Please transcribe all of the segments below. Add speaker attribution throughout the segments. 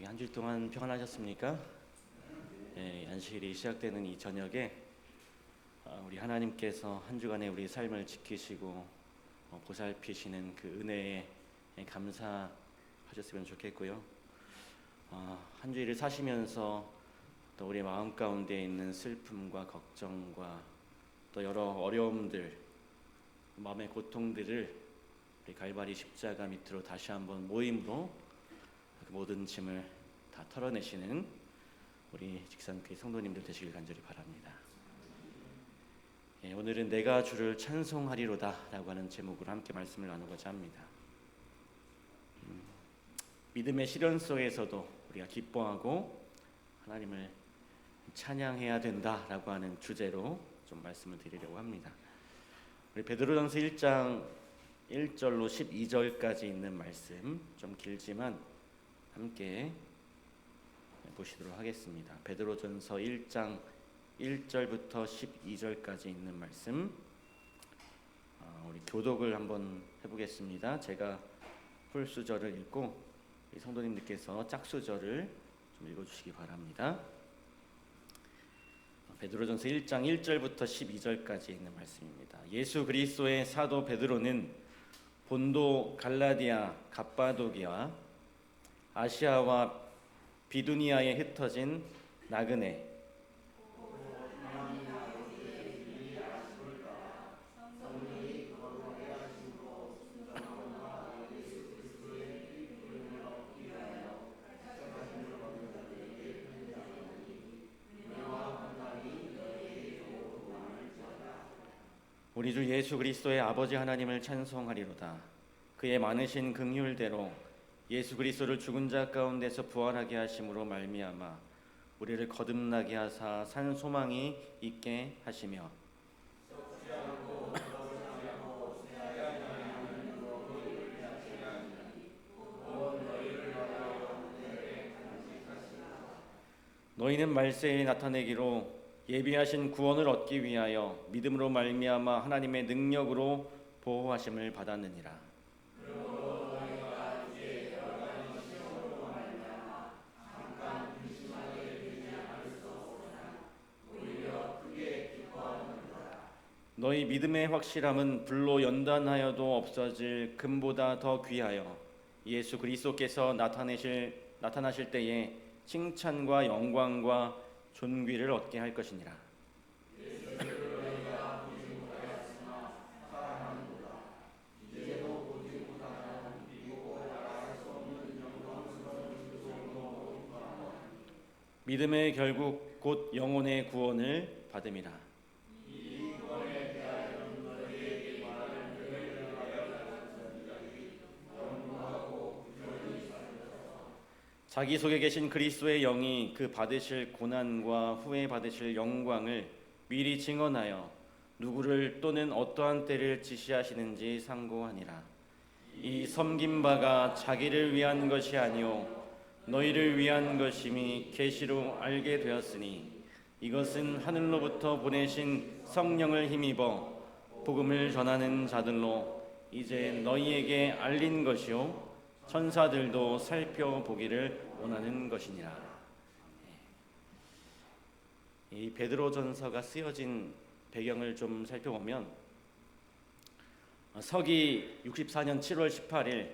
Speaker 1: 한 주일 동안 평안하셨습니까? 네, 안식일이 시작되는 이 저녁에 우리 하나님께서 한 주간의 우리 삶을 지키시고 보살피시는 그 은혜에 감사하셨으면 좋겠고요. 한 주일을 사시면서 또 우리 마음 가운데 있는 슬픔과 걱정과 또 여러 어려움들, 마음의 고통들을 우리 갈바리 십자가 밑으로 다시 한번 모임으로 그 모든 짐을 다 털어내시는 우리 직산교회 성도님들 되시길 간절히 바랍니다. 오늘은 내가 주를 찬송하리로다 라고 하는 제목으로 함께 말씀을 나누고자 합니다. 믿음의 시련 속에서도 우리가 기뻐하고 하나님을 찬양해야 된다라고 하는 주제로 좀 말씀을 드리려고 합니다. 우리 베드로전서 1장 1절로 12절까지 있는 말씀, 좀 길지만 함께 보시도록 하겠습니다. 베드로전서 1장 1절부터 12절까지 있는 말씀, 우리 교독을 한번 해보겠습니다. 제가 풀수절을 읽고 성도님들께서 짝수절을 좀 읽어주시기 바랍니다. 베드로전서 1장 1절부터 12절까지 있는 말씀입니다. 예수 그리스도의 사도 베드로는 본도, 갈라디아, 갑바도기아, 아시아와 비두니아에 흩어진 나그네, 우리 주 예수 그리스도의 아버지 하나님을 찬송하리로다. 그의 많으신 긍휼대로 예수 그리스도를 죽은 자 가운데서 부활하게 하심으로 말미암아 우리를 거듭나게 하사 산 소망이 있게 하시며 너희는 말세에 나타내기로 예비하신 구원을 얻기 위하여 믿음으로 말미암아 하나님의 능력으로 보호하심을 받았느니라. 너희 믿음의 확실함은 불로 연단하여도 없어질 금보다 더 귀하여 예수 그리스도께서 나타나실 때에 칭찬과 영광과 존귀를 얻게 할 것이니라. 믿음의 결국 곧 영혼의 구원을 받음이라. 자기 속에 계신 그리스도의 영이 그 받으실 고난과 후에 받으실 영광을 미리 증언하여 누구를 또는 어떠한 때를 지시하시는지 상고하니라. 이 섬긴 바가 자기를 위한 것이 아니요 너희를 위한 것임이 계시로 알게 되었으니 이것은 하늘로부터 보내신 성령을 힘입어 복음을 전하는 자들로 이제 너희에게 알린 것이요 천사들도 살펴보기를 원하는 것이니라. 이 베드로전서가 쓰여진 배경을 좀 살펴보면 서기 64년 7월 18일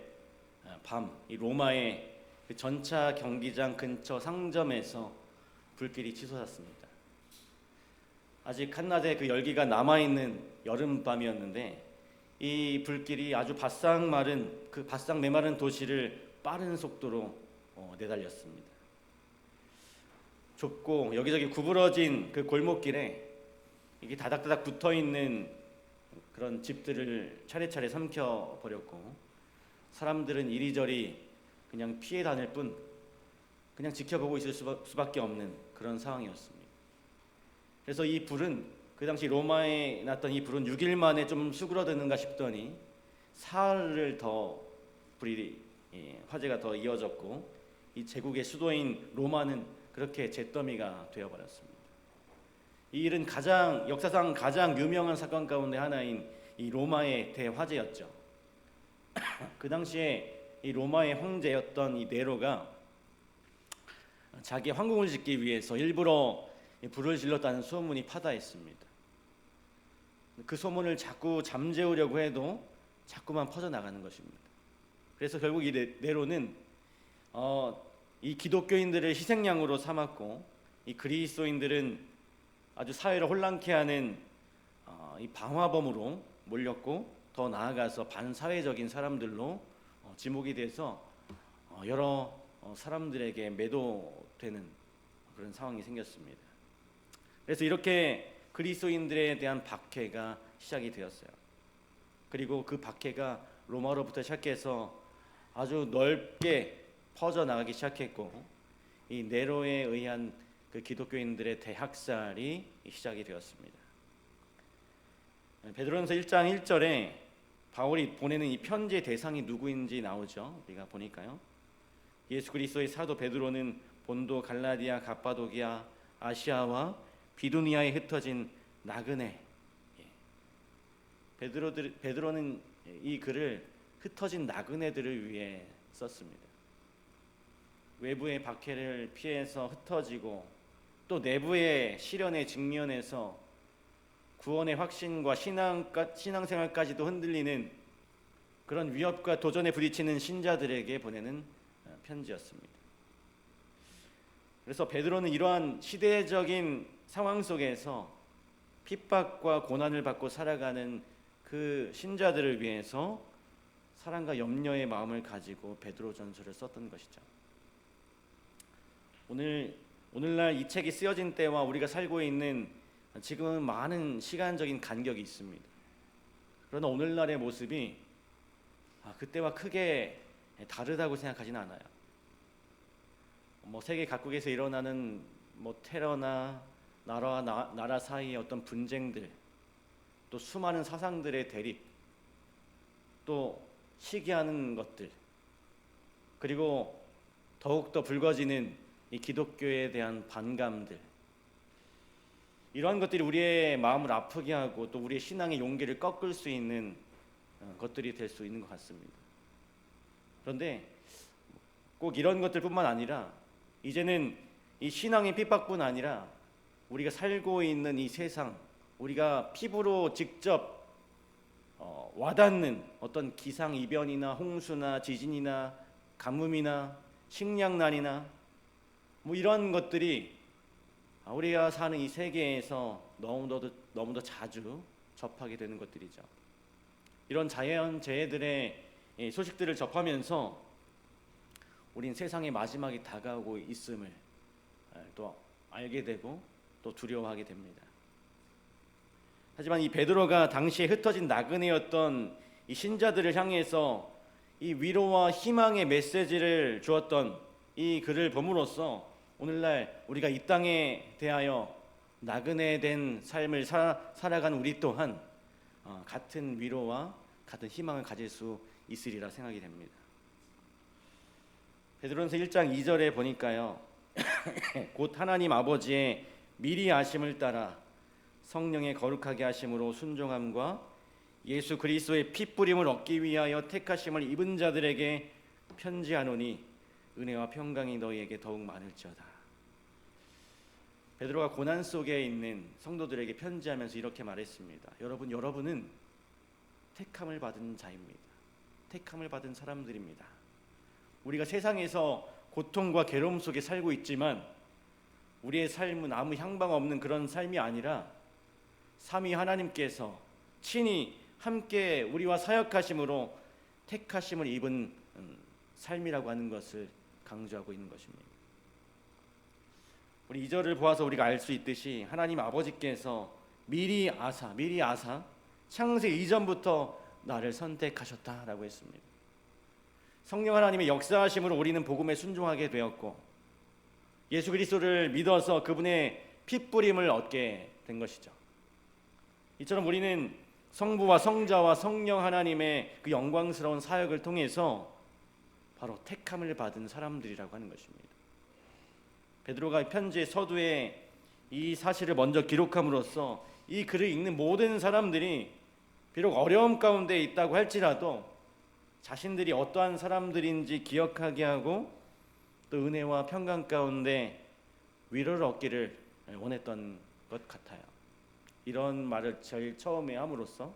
Speaker 1: 밤 이 로마의 그 전차 경기장 근처 상점에서 불길이 치솟았습니다. 아직 한낮에 그 열기가 남아있는 여름밤이었는데 이 불길이 아주 바싹 메마른 도시를 빠른 속도로 내달렸습니다. 좁고 여기저기 구부러진 그 골목길에 이게 다닥다닥 붙어있는 그런 집들을 차례차례 삼켜버렸고 사람들은 이리저리 그냥 피해 다닐 뿐 그냥 지켜보고 있을 수밖에 없는 그런 상황이었습니다. 그래서 이 불은 그 당시 로마에 났던 이 불은 6일 만에 좀 수그러드는가 싶더니 사흘을 더 화재가 더 이어졌고 이 제국의 수도인 로마는 그렇게 잿더미가 되어버렸습니다. 이 일은 역사상 가장 유명한 사건 가운데 하나인 이 로마의 대화재였죠. 그 당시에 이 로마의 황제였던 이 네로가 자기 황궁을 짓기 위해서 일부러 불을 질렀다는 소문이 파다했습니다. 그 소문을 자꾸 잠재우려고 해도 자꾸만 퍼져나가는 것입니다. 그래서 결국 이 네로는 이 기독교인들을 희생양으로 삼았고, 이 그리스도인들은 아주 사회를 혼란케 하는 이 방화범으로 몰렸고, 더 나아가서 반사회적인 사람들로 지목이 돼서 여러 사람들에게 매도되는 그런 상황이 생겼습니다. 그래서 이렇게 그리스도인들에 대한 박해가 시작이 되었어요. 그리고 그 박해가 로마로부터 시작해서 아주 넓게 퍼져나가기 시작했고, 이 네로에 의한 그 기독교인들의 대학살이 시작이 되었습니다. 베드로전서 1장 1절에 바울이 보내는 이 편지의 대상이 누구인지 나오죠. 우리가 보니까요. 예수 그리스도의 사도 베드로는 본도, 갈라디아, 갑바도기아, 아시아와 비두니아에 흩어진 나그네. 베드로는 이 글을 흩어진 나그네들을 위해 썼습니다. 외부의 박해를 피해서 흩어지고 또 내부의 시련에 직면해서 구원의 확신과 신앙생활까지도 흔들리는 그런 위협과 도전에 부딪히는 신자들에게 보내는 편지였습니다. 그래서 베드로는 이러한 시대적인 상황 속에서 핍박과 고난을 받고 살아가는 그 신자들을 위해서 사랑과 염려의 마음을 가지고 베드로전서를 썼던 것이죠. 오늘날 이 책이 쓰여진 때와 우리가 살고 있는 지금은 많은 시간적인 간격이 있습니다. 그러나 오늘날의 모습이 그때와 크게 다르다고 생각하지는 않아요. 세계 각국에서 일어나는 테러나 나라와 나라 사이의 어떤 분쟁들, 또 수많은 사상들의 대립, 또 시기하는 것들, 그리고 더욱더 불거지는 이 기독교에 대한 반감들, 이러한 것들이 우리의 마음을 아프게 하고 또 우리의 신앙의 용기를 꺾을 수 있는 것들이 될 수 있는 것 같습니다. 그런데 꼭 이런 것들뿐만 아니라 이제는 이 신앙의 핍박뿐 아니라 우리가 살고 있는 이 세상, 우리가 피부로 직접 와닿는 어떤 기상이변이나 홍수나 지진이나 가뭄이나 식량난이나 이런 것들이 우리가 사는 이 세계에서 너무도 자주 접하게 되는 것들이죠. 이런 자연재해들의 소식들을 접하면서 우린 세상의 마지막이 다가오고 있음을 또 알게 되고 또 두려워하게 됩니다. 하지만 이 베드로가 당시에 흩어진 나그네였던 이 신자들을 향해서 이 위로와 희망의 메시지를 주었던 이 글을 봄으로써 오늘날 우리가 이 땅에 대하여 나그네된 삶을 살아가는 우리 또한 같은 위로와 같은 희망을 가질 수 있으리라 생각이 됩니다. 베드로전서 1장 2절에 보니까요. 곧 하나님 아버지의 미리 아심을 따라 성령의 거룩하게 하심으로 순종함과 예수 그리스도의 피 뿌림을 얻기 위하여 택하심을 입은 자들에게 편지하노니 은혜와 평강이 너희에게 더욱 많을지어다. 베드로가 고난 속에 있는 성도들에게 편지하면서 이렇게 말했습니다. 여러분은 택함을 받은 자입니다. 택함을 받은 사람들입니다. 우리가 세상에서 고통과 괴로움 속에 살고 있지만 우리의 삶은 아무 향방 없는 그런 삶이 아니라 삼위 하나님께서 친히 함께 우리와 사역하심으로 택하심을 입은 삶이라고 하는 것을 강조하고 있는 것입니다. 우리 2절을 보아서 우리가 알 수 있듯이 하나님 아버지께서 미리 아사 창세 이전부터 나를 선택하셨다라고 했습니다. 성령 하나님의 역사하심으로 우리는 복음에 순종하게 되었고 예수 그리스도를 믿어서 그분의 핏뿌림을 얻게 된 것이죠. 이처럼 우리는 성부와 성자와 성령 하나님의 그 영광스러운 사역을 통해서 바로 택함을 받은 사람들이라고 하는 것입니다. 베드로가 편지의 서두에 이 사실을 먼저 기록함으로써 이 글을 읽는 모든 사람들이 비록 어려움 가운데 있다고 할지라도 자신들이 어떠한 사람들인지 기억하게 하고 또 은혜와 평강 가운데 위로를 얻기를 원했던 것 같아요. 이런 말을 제일 처음에 함으로써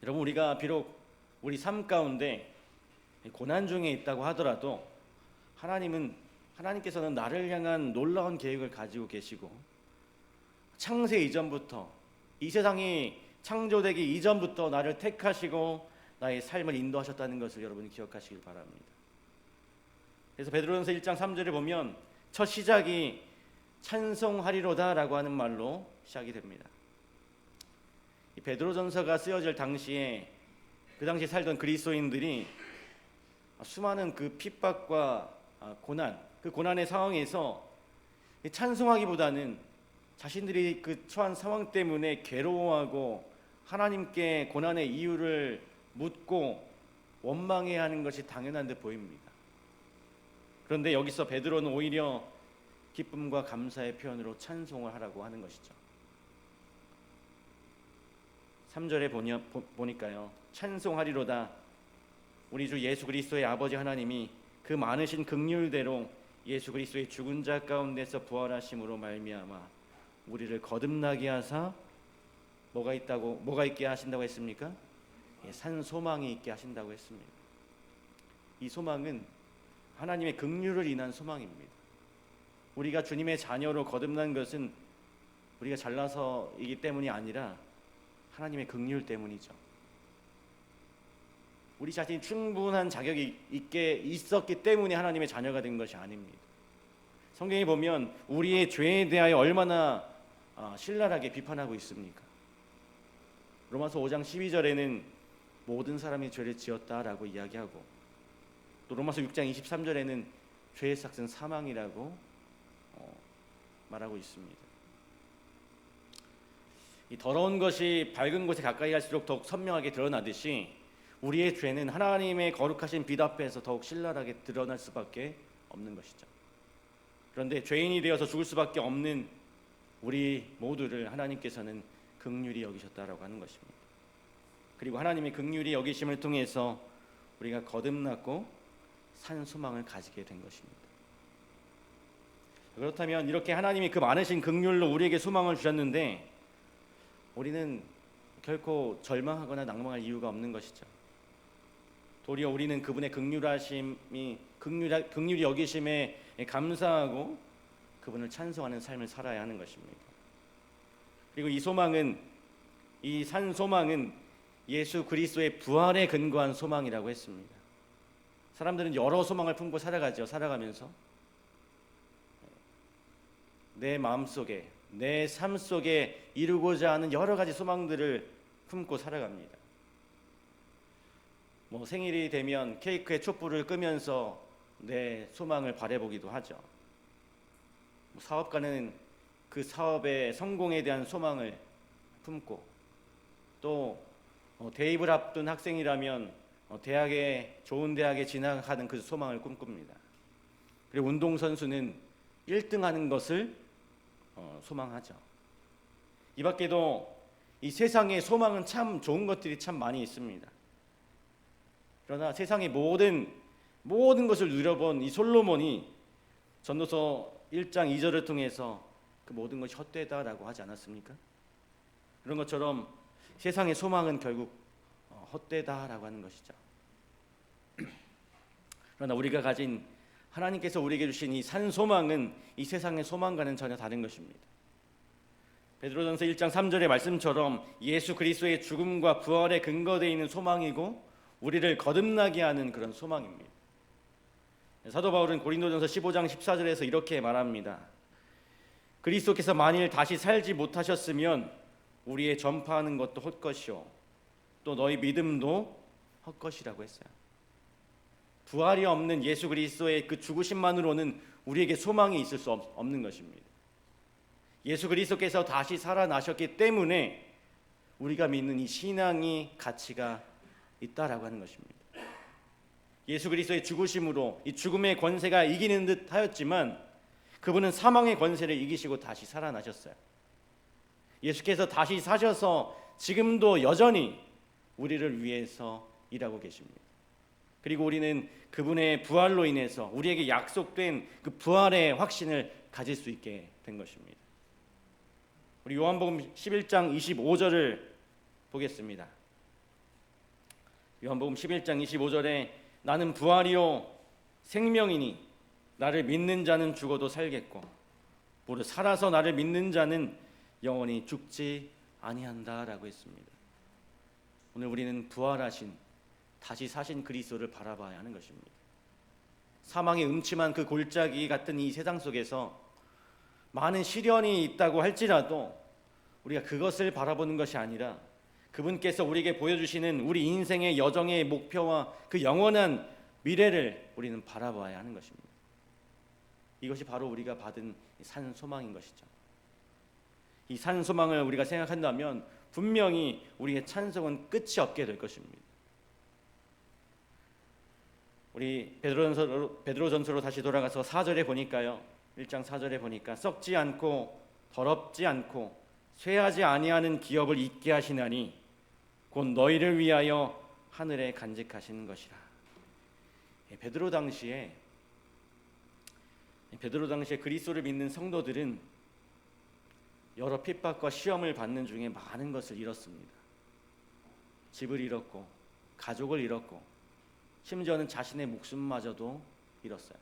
Speaker 1: 여러분, 우리가 비록 우리 삶 가운데 고난 중에 있다고 하더라도 하나님께서는 나를 향한 놀라운 계획을 가지고 계시고 창세 이전부터, 이 세상이 창조되기 이전부터 나를 택하시고 나의 삶을 인도하셨다는 것을 여러분이 기억하시길 바랍니다. 그래서 베드로전서 1장 3절에 보면 첫 시작이 찬송하리로다 라고 하는 말로 시작이 됩니다. 이 베드로전서가 쓰여질 당시에 그 당시에 살던 그리스도인들이 수많은 그 핍박과 고난, 그 고난의 상황에서 찬송하기보다는 자신들이 그 처한 상황 때문에 괴로워하고 하나님께 고난의 이유를 묻고 원망해야 하는 것이 당연한 듯 보입니다. 그런데 여기서 베드로는 오히려 기쁨과 감사의 표현으로 찬송을 하라고 하는 것이죠. 3절에 보니까요, 찬송하리로다. 우리 주 예수 그리스도의 아버지 하나님이 그 많으신 긍휼대로 예수 그리스도의 죽은 자 가운데서 부활하심으로 말미암아 우리를 거듭나게 하사 뭐가 있게 하신다고 했습니까? 산 소망이 있게 하신다고 했습니다. 이 소망은 하나님의 긍휼을 인한 소망입니다. 우리가 주님의 자녀로 거듭난 것은 우리가 잘나서이기 때문이 아니라 하나님의 긍휼 때문이죠. 우리 자신이 충분한 자격이 있었기 때문에 하나님의 자녀가 된 것이 아닙니다. 성경에 보면 우리의 죄에 대하여 얼마나 신랄하게 비판하고 있습니까? 로마서 5장 12절에는 모든 사람이 죄를 지었다라고 이야기하고, 또 로마서 6장 23절에는 죄의 삭은 사망이라고 말하고 있습니다. 이 더러운 것이 밝은 곳에 가까이 갈수록 더욱 선명하게 드러나듯이 우리의 죄는 하나님의 거룩하신 빛 앞에서 더욱 신랄하게 드러날 수밖에 없는 것이죠. 그런데 죄인이 되어서 죽을 수밖에 없는 우리 모두를 하나님께서는 긍휼히 여기셨다라고 하는 것입니다. 그리고 하나님의 긍휼히 여기심을 통해서 우리가 거듭났고 산 소망을 가지게 된 것입니다. 그렇다면 이렇게 하나님이 그 많으신 긍휼로 우리에게 소망을 주셨는데 우리는 결코 절망하거나 낭망할 이유가 없는 것이죠. 도리어 우리는 그분의 긍휼히 여기심에 감사하고 그분을 찬송하는 삶을 살아야 하는 것입니다. 그리고 이 산 소망은 예수 그리스도의 부활에 근거한 소망이라고 했습니다. 사람들은 여러 소망을 품고 살아가면서 내 마음속에, 내 삶 속에 이루고자 하는 여러 가지 소망들을 품고 살아갑니다. 생일이 되면 케이크에 촛불을 끄면서 내 소망을 바라보기도 하죠. 사업가는 그 사업의 성공에 대한 소망을 품고, 또 대입을 앞둔 학생이라면 좋은 대학에 진학하는 그 소망을 꿈꿉니다. 그리고 운동선수는 1등하는 것을 소망하죠. 이 밖에도 이 세상에 소망은 참 좋은 것들이 참 많이 있습니다. 그러나 세상의 모든 것을 누려본 이 솔로몬이 전도서 1장 2절을 통해서 그 모든 것이 헛되다라고 하지 않았습니까? 그런 것처럼 세상의 소망은 결국 헛되다라고 하는 것이죠. 그러나 우리가 가진 하나님께서 우리에게 주신 이 산 소망은 이 세상의 소망과는 전혀 다른 것입니다. 베드로전서 1장 3절의 말씀처럼 예수 그리스도의 죽음과 부활에 근거되어 있는 소망이고 우리를 거듭나게 하는 그런 소망입니다. 사도 바울은 고린도전서 15장 14절에서 이렇게 말합니다. 그리스도께서 만일 다시 살지 못하셨으면 우리의 전파하는 것도 헛것이요 또 너희 믿음도 헛것이라고 했어요. 부활이 없는 예수 그리스도의 그 죽으심만으로는 우리에게 소망이 있을 수 없는 것입니다. 예수 그리스도께서 다시 살아나셨기 때문에 우리가 믿는 이 신앙이 가치가 있다라고 하는 것입니다. 예수 그리스도의 죽으심으로 이 죽음의 권세가 이기는 듯 하였지만 그분은 사망의 권세를 이기시고 다시 살아나셨어요. 예수께서 다시 사셔서 지금도 여전히 우리를 위해서 일하고 계십니다. 그리고 우리는 그분의 부활로 인해서 우리에게 약속된 그 부활의 확신을 가질 수 있게 된 것입니다. 우리 요한복음 11장 25절을 보겠습니다. 요한복음 11장 25절에 나는 부활이요 생명이니 나를 믿는 자는 죽어도 살겠고 무릇 살아서 나를 믿는 자는 영원히 죽지 아니한다라고 했습니다. 오늘 우리는 부활하신 다시 사신 그리스도를 바라봐야 하는 것입니다. 사망의 음침한 그 골짜기 같은 이 세상 속에서 많은 시련이 있다고 할지라도 우리가 그것을 바라보는 것이 아니라 그분께서 우리에게 보여주시는 우리 인생의 여정의 목표와 그 영원한 미래를 우리는 바라봐야 하는 것입니다. 이것이 바로 우리가 받은 산 소망인 것이죠. 이 산 소망을 우리가 생각한다면 분명히 우리의 찬송은 끝이 없게 될 것입니다. 우리 베드로전서로 다시 돌아가서 4절에 보니까요. 1장 4절에 보니까 썩지 않고 더럽지 않고 쇠하지 아니하는 기업을 잊게 하시나니 곧 너희를 위하여 하늘에 간직하시는 것이라. 베드로 당시에 그리스도를 믿는 성도들은 여러 핍박과 시험을 받는 중에 많은 것을 잃었습니다. 집을 잃었고 가족을 잃었고 심지어는 자신의 목숨마저도 잃었어요.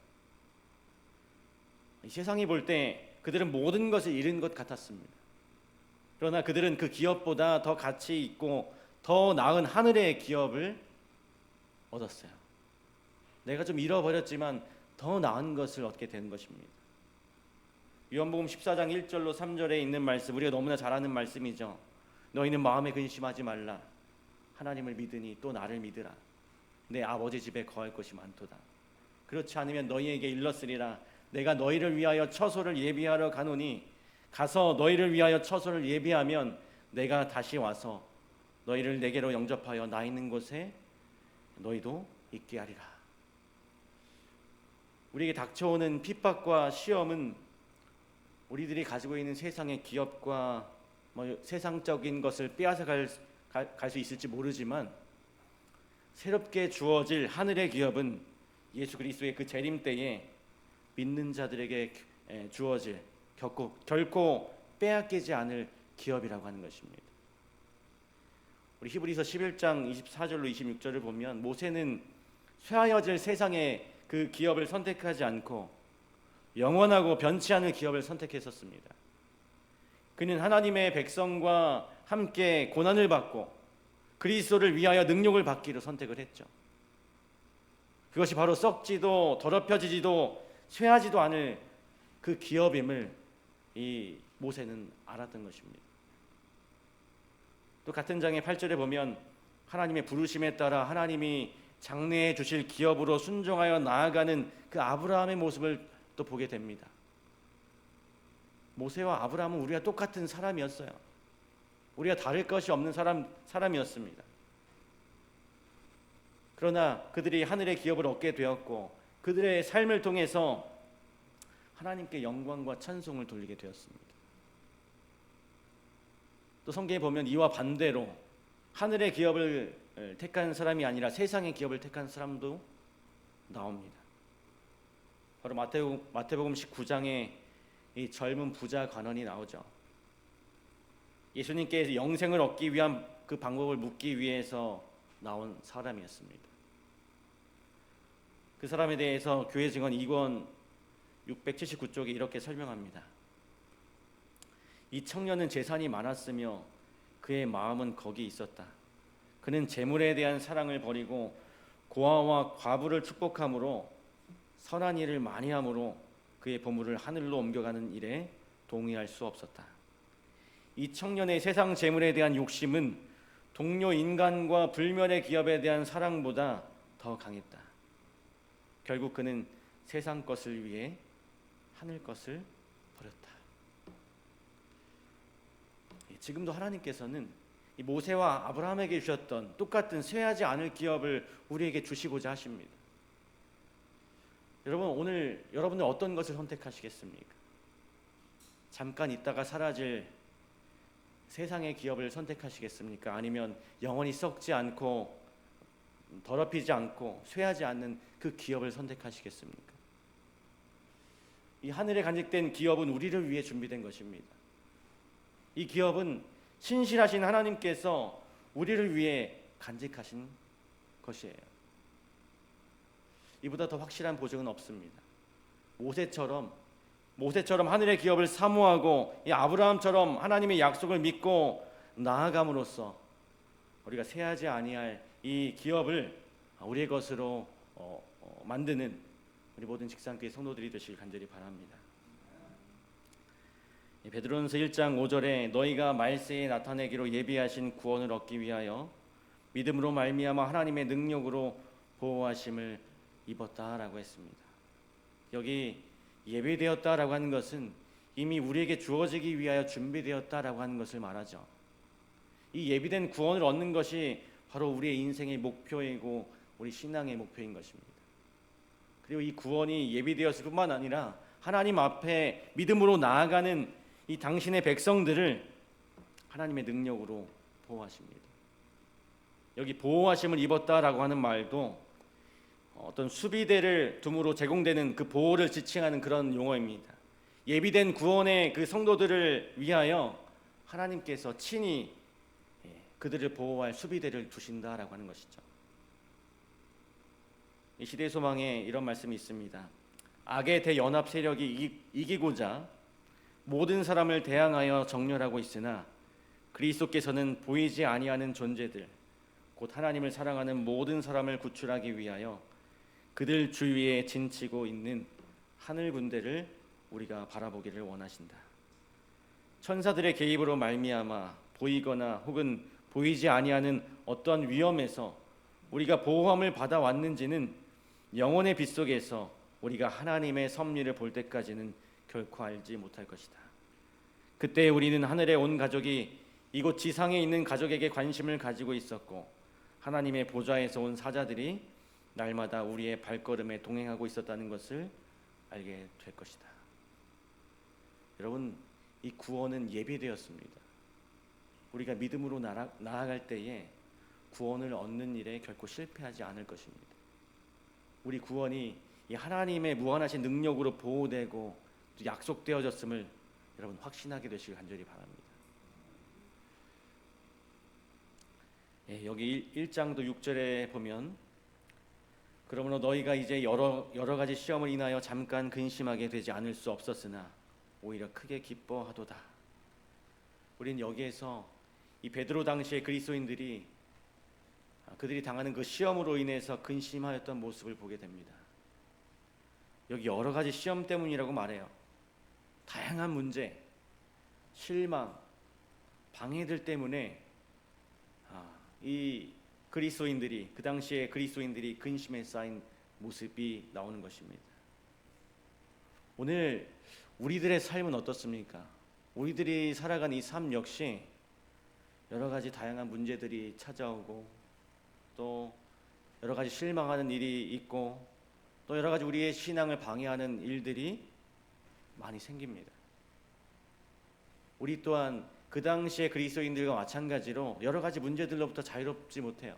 Speaker 1: 이 세상이 볼 때 그들은 모든 것을 잃은 것 같았습니다. 그러나 그들은 그 기업보다 더 가치 있고 더 나은 하늘의 기업을 얻었어요. 내가 좀 잃어버렸지만 더 나은 것을 얻게 된 것입니다. 요한복음 14장 1절로 3절에 있는 말씀, 우리가 너무나 잘 아는 말씀이죠. 너희는 마음에 근심하지 말라. 하나님을 믿으니 또 나를 믿으라. 내 아버지 집에 거할 것이 많도다. 그렇지 않으면 너희에게 일렀으리라. 내가 너희를 위하여 처소를 예비하러 가노니 가서 너희를 위하여 처소를 예비하면 내가 다시 와서 너희를 내게로 영접하여 나 있는 곳에 너희도 있게 하리라. 우리에게 닥쳐오는 핍박과 시험은 우리들이 가지고 있는 세상의 기업과 세상적인 것을 빼앗아 갈 수 있을지 모르지만 새롭게 주어질 하늘의 기업은 예수 그리스도의 그 재림 때에 믿는 자들에게 주어질 결코 빼앗기지 않을 기업이라고 하는 것입니다. 우리 히브리서 11장 24절로 26절을 보면 모세는 쇠하여질 세상의 그 기업을 선택하지 않고 영원하고 변치 않을 기업을 선택했었습니다. 그는 하나님의 백성과 함께 고난을 받고 그리스도를 위하여 능력을 받기로 선택을 했죠. 그것이 바로 썩지도 더럽혀지지도 쇠하지도 않을 그 기업임을 이 모세는 알았던 것입니다. 또 같은 장의 8절에 보면 하나님의 부르심에 따라 하나님이 장래해 주실 기업으로 순종하여 나아가는 그 아브라함의 모습을 또 보게 됩니다. 모세와 아브라함은 우리가 똑같은 사람이었어요. 우리가 다를 것이 없는 사람이었습니다. 그러나 그들이 하늘의 기업을 얻게 되었고 그들의 삶을 통해서 하나님께 영광과 찬송을 돌리게 되었습니다. 또 성경에 보면 이와 반대로 하늘의 기업을 택한 사람이 아니라 세상의 기업을 택한 사람도 나옵니다. 바로 마태복음 19장에 이 젊은 부자 관원이 나오죠. 예수님께 영생을 얻기 위한 그 방법을 묻기 위해서 나온 사람이었습니다. 그 사람에 대해서 교회 증언 2권 679쪽에 이렇게 설명합니다. 이 청년은 재산이 많았으며 그의 마음은 거기 있었다. 그는 재물에 대한 사랑을 버리고 고아와 과부를 축복함으로 선한 일을 많이 함으로 그의 보물을 하늘로 옮겨가는 일에 동의할 수 없었다. 이 청년의 세상 재물에 대한 욕심은 동료 인간과 불멸의 기업에 대한 사랑보다 더 강했다. 결국 그는 세상 것을 위해 하늘 것을 버렸다. 지금도 하나님께서는 이 모세와 아브라함에게 주셨던 똑같은 쇠하지 않을 기업을 우리에게 주시고자 하십니다. 여러분, 오늘 여러분은 어떤 것을 선택하시겠습니까? 잠깐 있다가 사라질 세상의 기업을 선택하시겠습니까? 아니면 영원히 썩지 않고 더럽히지 않고 쇠하지 않는 그 기업을 선택하시겠습니까? 이 하늘에 간직된 기업은 우리를 위해 준비된 것입니다. 이 기업은 신실하신 하나님께서 우리를 위해 간직하신 것이에요. 이보다 더 확실한 보증은 없습니다. 모세처럼 하늘의 기업을 사모하고 이 아브라함처럼 하나님의 약속을 믿고 나아감으로써 우리가 쇠하지 아니할 이 기업을 우리의 것으로 만드는 우리 모든 직산교회 성도들이 되시길 간절히 바랍니다. 베드로전서 1장 5절에 너희가 말세에 나타내기로 예비하신 구원을 얻기 위하여 믿음으로 말미암아 하나님의 능력으로 보호하심을 입었다라고 했습니다. 여기 예비되었다라고 하는 것은 이미 우리에게 주어지기 위하여 준비되었다라고 하는 것을 말하죠. 이 예비된 구원을 얻는 것이 바로 우리의 인생의 목표이고 우리 신앙의 목표인 것입니다. 그리고 이 구원이 예비되었을 뿐만 아니라 하나님 앞에 믿음으로 나아가는 이 당신의 백성들을 하나님의 능력으로 보호하십니다. 여기 보호하심을 입었다라고 하는 말도 어떤 수비대를 둠으로 제공되는 그 보호를 지칭하는 그런 용어입니다. 예비된 구원의 그 성도들을 위하여 하나님께서 친히 그들을 보호할 수비대를 두신다라고 하는 것이죠. 이 시대의 소망에 이런 말씀이 있습니다. 악의 대연합 세력이 이기고자 모든 사람을 대항하여 정렬하고 있으나 그리스도께서는 보이지 아니하는 존재들 곧 하나님을 사랑하는 모든 사람을 구출하기 위하여 그들 주위에 진치고 있는 하늘 군대를 우리가 바라보기를 원하신다. 천사들의 개입으로 말미암아 보이거나 혹은 보이지 아니하는 어떤 위험에서 우리가 보호함을 받아왔는지는 영혼의 빛 속에서 우리가 하나님의 섭리를 볼 때까지는 결코 알지 못할 것이다. 그때 우리는 하늘에 온 가족이 이곳 지상에 있는 가족에게 관심을 가지고 있었고 하나님의 보좌에서 온 사자들이 날마다 우리의 발걸음에 동행하고 있었다는 것을 알게 될 것이다. 여러분, 이 구원은 예비되었습니다. 우리가 믿음으로 나아갈 때에 구원을 얻는 일에 결코 실패하지 않을 것입니다. 우리 구원이 이 하나님의 무한하신 능력으로 보호되고 약속되어졌음을 여러분 확신하게 되시길 간절히 바랍니다. 여기 1장도 6절에 보면 그러므로 너희가 이제 여러 가지 시험을 인하여 잠깐 근심하게 되지 않을 수 없었으나 오히려 크게 기뻐하도다. 우리는 여기에서 이 베드로 당시의 그리스도인들이 그들이 당하는 그 시험으로 인해서 근심하였던 모습을 보게 됩니다. 여기 여러 가지 시험 때문이라고 말해요. 다양한 문제, 실망, 방해들 때문에 이 그리스도인들이 그 당시에 그리스도인들이 근심에 쌓인 모습이 나오는 것입니다. 오늘 우리들의 삶은 어떻습니까? 우리들이 살아가는 이 삶 역시 여러 가지 다양한 문제들이 찾아오고 또 여러 가지 실망하는 일이 있고 또 여러 가지 우리의 신앙을 방해하는 일들이 많이 생깁니다. 우리 또한 그 당시의 그리스도인들과 마찬가지로 여러 가지 문제들로부터 자유롭지 못해요.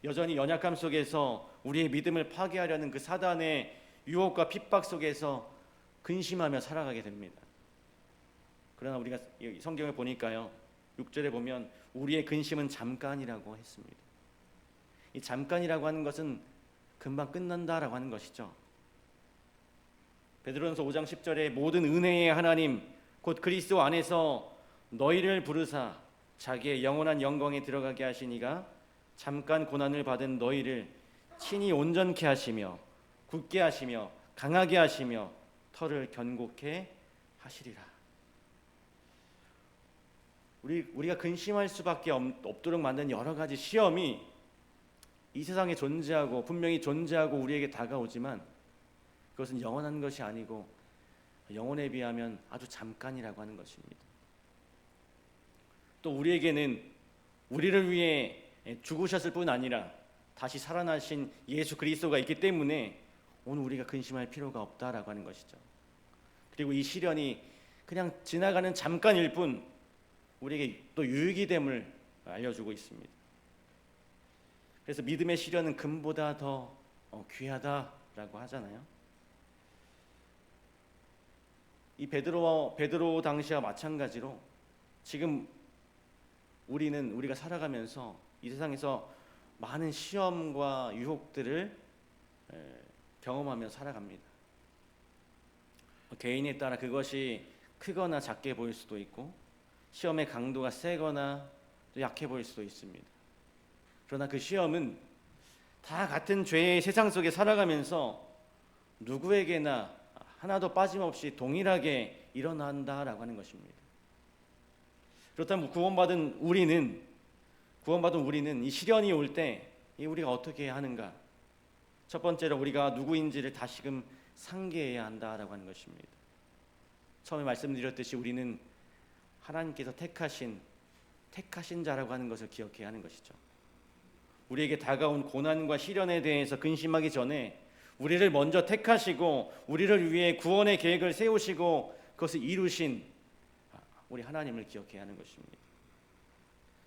Speaker 1: 여전히 연약함 속에서 우리의 믿음을 파괴하려는 그 사단의 유혹과 핍박 속에서 근심하며 살아가게 됩니다. 그러나 우리가 성경을 보니까요, 6절에 보면 우리의 근심은 잠깐이라고 했습니다. 이 잠깐이라고 하는 것은 금방 끝난다라고 하는 것이죠. 베드로전서 5장 10절에 모든 은혜의 하나님 곧 그리스도 안에서 너희를 부르사 자기의 영원한 영광에 들어가게 하시니가 잠깐 고난을 받은 너희를 친히 온전케 하시며 굳게 하시며 강하게 하시며 터를 견고케 하시리라. 우리가 근심할 수밖에 없도록 만든 여러 가지 시험이 이 세상에 존재하고 분명히 존재하고 우리에게 다가오지만 그것은 영원한 것이 아니고 영혼에 비하면 아주 잠깐이라고 하는 것입니다. 또 우리에게는 우리를 위해 죽으셨을 뿐 아니라 다시 살아나신 예수 그리스도가 있기 때문에 오늘 우리가 근심할 필요가 없다라고 하는 것이죠. 그리고 이 시련이 그냥 지나가는 잠깐일 뿐 우리에게 또 유익이 됨을 알려주고 있습니다. 그래서 믿음의 시련은 금보다 더 귀하다라고 하잖아요. 이 베드로 당시와 마찬가지로 지금 우리가 살아가면서 이 세상에서 많은 시험과 유혹들을 경험하며 살아갑니다. 개인에 따라 그것이 크거나 작게 보일 수도 있고 시험의 강도가 세거나 또 약해 보일 수도 있습니다. 그러나 그 시험은 다 같은 죄의 세상 속에 살아가면서 누구에게나 하나도 빠짐없이 동일하게 일어난다라고 하는 것입니다. 그렇다면 구원받은 우리는 이 시련이 올 때 우리가 어떻게 해야 하는가? 첫 번째로 우리가 누구인지를 다시금 상기해야 한다라고 하는 것입니다. 처음에 말씀드렸듯이 우리는 하나님께서 택하신 자라고 하는 것을 기억해야 하는 것이죠. 우리에게 다가온 고난과 시련에 대해서 근심하기 전에 우리를 먼저 택하시고 우리를 위해 구원의 계획을 세우시고 그것을 이루신 우리 하나님을 기억해야 하는 것입니다.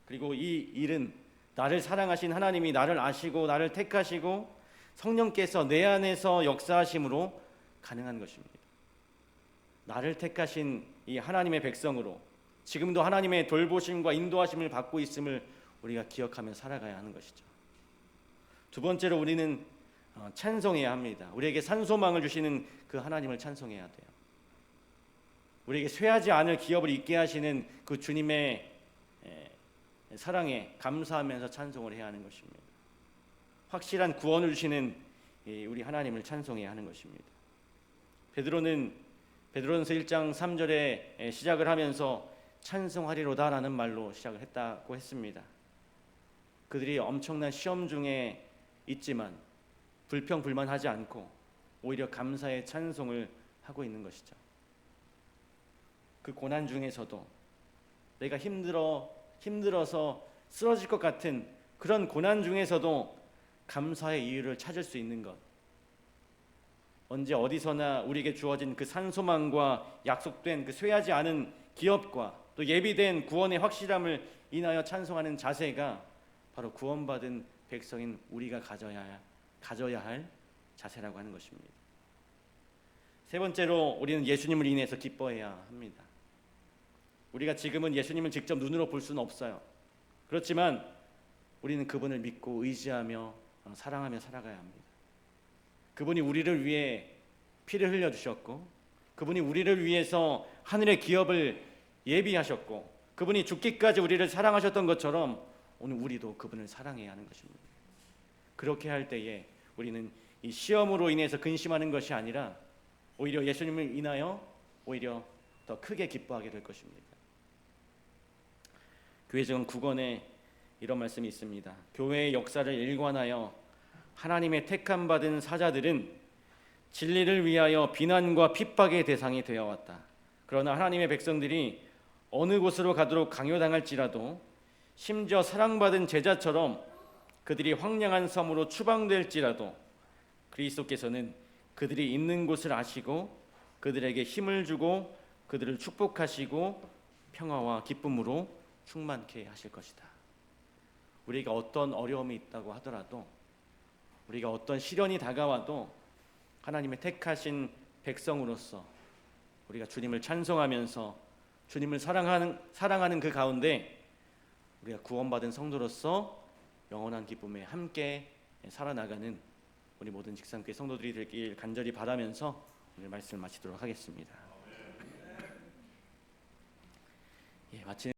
Speaker 1: 그리고 이 일은 나를 사랑하신 하나님이 나를 아시고 나를 택하시고 성령께서 내 안에서 역사하심으로 가능한 것입니다. 나를 택하신 이 하나님의 백성으로 지금도 하나님의 돌보심과 인도하심을 받고 있음을 우리가 기억하며 살아가야 하는 것이죠. 두 번째로 우리는 찬송해야 합니다. 우리에게 산소망을 주시는 그 하나님을 찬송해야 돼요. 우리에게 쇠하지 않을 기업을 있게 하시는 그 주님의 사랑에 감사하면서 찬송을 해야 하는 것입니다. 확실한 구원을 주시는 우리 하나님을 찬송해야 하는 것입니다. 베드로전서 1장 3절에 시작을 하면서 찬송하리로다라는 말로 시작을 했다고 했습니다. 그들이 엄청난 시험 중에 있지만 불평불만하지 않고 오히려 감사의 찬송을 하고 있는 것이죠. 그 고난 중에서도 내가 힘들어서 쓰러질 것 같은 그런 고난 중에서도 감사의 이유를 찾을 수 있는 것, 언제 어디서나 우리에게 주어진 그 산소망과 약속된 그 쇠하지 않은 기업과 또 예비된 구원의 확실함을 인하여 찬송하는 자세가 바로 구원받은 백성인 우리가 가져야 할 자세라고 하는 것입니다. 세 번째로 우리는 예수님을 인해서 기뻐해야 합니다. 우리가 지금은 예수님을 직접 눈으로 볼 수는 없어요. 그렇지만 우리는 그분을 믿고 의지하며 사랑하며 살아가야 합니다. 그분이 우리를 위해 피를 흘려주셨고 그분이 우리를 위해서 하늘의 기업을 예비하셨고 그분이 죽기까지 우리를 사랑하셨던 것처럼 오늘 우리도 그분을 사랑해야 하는 것입니다. 그렇게 할 때에 우리는 이 시험으로 인해서 근심하는 것이 아니라 오히려 예수님을 인하여 오히려 더 크게 기뻐하게 될 것입니다. 교회정 9권에 이런 말씀이 있습니다. 교회의 역사를 일관하여 하나님의 택함 받은 사자들은 진리를 위하여 비난과 핍박의 대상이 되어 왔다. 그러나 하나님의 백성들이 어느 곳으로 가도록 강요당할지라도 심지어 사랑받은 제자처럼 그들이 황량한 섬으로 추방될지라도 그리스도께서는 그들이 있는 곳을 아시고 그들에게 힘을 주고 그들을 축복하시고 평화와 기쁨으로 충만케 하실 것이다. 우리가 어떤 어려움이 있다고 하더라도 우리가 어떤 시련이 다가와도 하나님의 택하신 백성으로서 우리가 주님을 찬송하면서 주님을 사랑하는 그 가운데 우리가 구원받은 성도로서 영원한 기쁨에 함께 살아나가는 우리 모든 직산교회 성도들이 되길 간절히 바라면서 오늘 말씀을 마치도록 하겠습니다. 마치는